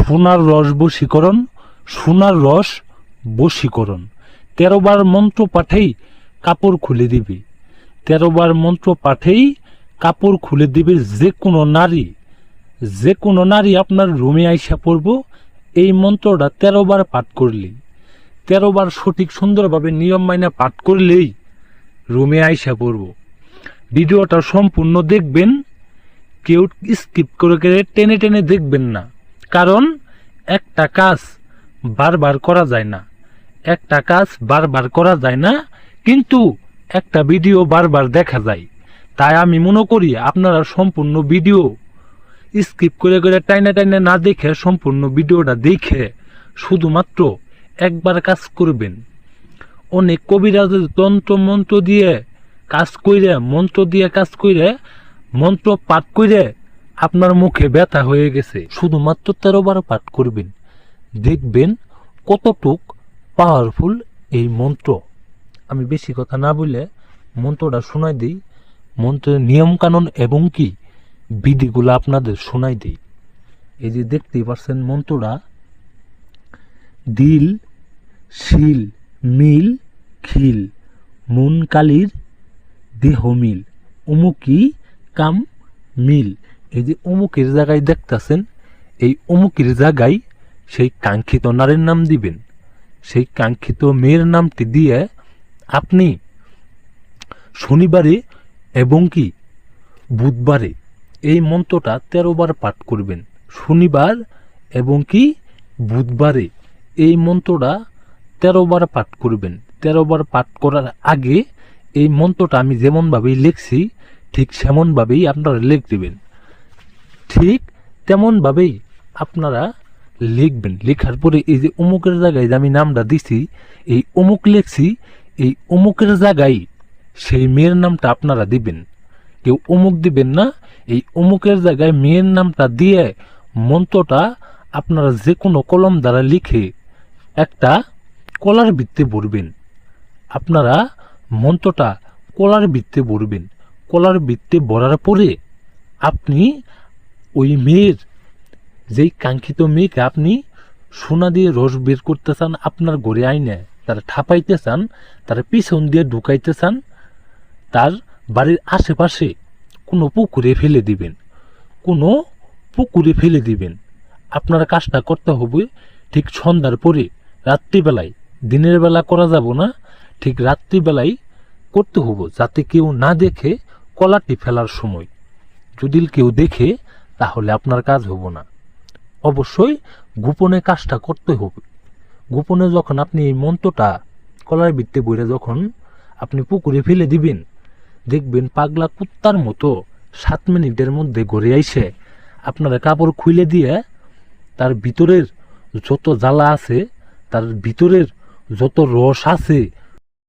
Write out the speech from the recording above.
সোনার রস বশীকরণ, সোনার রস বশীকরণ। 13 বার মন্ত্র পাঠেই কাপড় খুলে দিবে। 13 বার মন্ত্র পাঠেই কাপড় খুলে দিবে। যে কোনো নারী আপনার রুমে আইসা পড়ব এই মন্ত্রটা 13 বার পাঠ করলেই, 13 বার সঠিক সুন্দরভাবে নিয়ম মাইনা পাঠ করলেই রুমে আইসা পড়ব। ভিডিওটা সম্পূর্ণ দেখবেন, কেউ স্কিপ করে টেনে টেনে দেখবেন না, কারণ একটা কাজ বারবার করা যায় না, একটা কাজ বারবার করা যায় না, কিন্তু একটা ভিডিও বারবার দেখা যায়। তাই আমি মনে করি আপনারা সম্পূর্ণ ভিডিও স্কিপ করে টাইনা টাইনা না দেখে সম্পূর্ণ ভিডিওটা দেখে শুধুমাত্র একবার কাজ করবেন। অনেক কবিরাজের তন্ত্র মন্ত্র দিয়ে কাজ কইরে, মন্ত্র দিয়ে কাজ কইরে, মন্ত্র পাঠ কইরে আপনার মুখে ব্যথা হয়ে গেছে। শুধুমাত্র 13 বার পাঠ করবেন, দেখবেন কতটুক পাওয়ারফুল এই মন্ত্র। আমি বেশি কথা না বলে মন্ত্রটা শোনাই দিই, মন্ত্রের নিয়ম কানুন এবং কি বিধিগুলো আপনাদের শোনাই দিই। এই যে দেখতেই পাচ্ছেন মন্ত্রটা, দিল শিল মিল খিল মন কালির দেহ মিল অমুকি কাম মিল। এই যে অমুকের জায়গায় দেখতেছেন, এই অমুকের জায়গায় সেই কাঙ্ক্ষিত নারীর নাম দিবেন। সেই কাঙ্ক্ষিত মেয়ের নামটি দিয়ে আপনি শনিবারে এবং কি বুধবারে এই মন্ত্রটা 13 বার পাঠ করবেন। শনিবার এবং কি বুধবারে এই মন্ত্রটা 13 বার পাঠ করবেন। 13 বার পাঠ করার আগে এই মন্ত্রটা আমি যেমনভাবেই লিখছি ঠিক সেমনভাবেই আপনারা লিখ দেবেন, ঠিক তেমনভাবেই আপনারা লিখবেন। লেখার পরে এই যে অমুকের জায়গায় যে আমি নামটা দিছি, এই অমুক লিখছি, এই অমুকের জায়গায় সেই মেয়ের নামটা আপনারা দিবেন। কেউ অমুক দিবেন না, এই অমুকের জায়গায় মেয়ের নামটা দিয়ে মন্ত্রটা আপনারা যে কোনো কলম দ্বারা লিখে একটা কলার ভিত্তে ভরবেন। আপনারা মন্ত্রটা কলার ভিত্তে ভরবেন। কলার ভিত্তে ভরার পরে আপনি ওই মেয়ের, যেই কাঙ্ক্ষিত মেয়েকে আপনি সোনা দিয়ে রস বের করতে চান, আপনার ঘরে আইনে তারা ঠাপাইতে চান, তারা পিছন দিয়ে ঢুকাইতে চান, তার বাড়ির আশেপাশে কোনো পুকুরে ফেলে দিবেন, কোনো পুকুরে ফেলে দিবেন। আপনার কাজটা করতে হবে ঠিক সন্ধ্যার পরে, রাত্রিবেলায়। দিনের বেলা করা যাব না, ঠিক রাত্রিবেলায় করতে হবে, যাতে কেউ না দেখে কলাটি ফেলার সময়। যদি কেউ দেখে তাহলে আপনার কাজ হবে না। অবশ্যই গোপনে কাজটা করতে হবে। গোপনে যখন আপনি এই মন্ত্রটা কলার ভিত্তে বইরে যখন আপনি পুকুরে ফেলে দিবেন, দেখবেন পাগলা কুত্তার মতো 7 মিনিটের মধ্যে ঘরে আইসে আপনারা কাপড় খুলে দিয়ে তার ভিতরের যত জ্বালা আছে, তার ভিতরের যত রস আছে,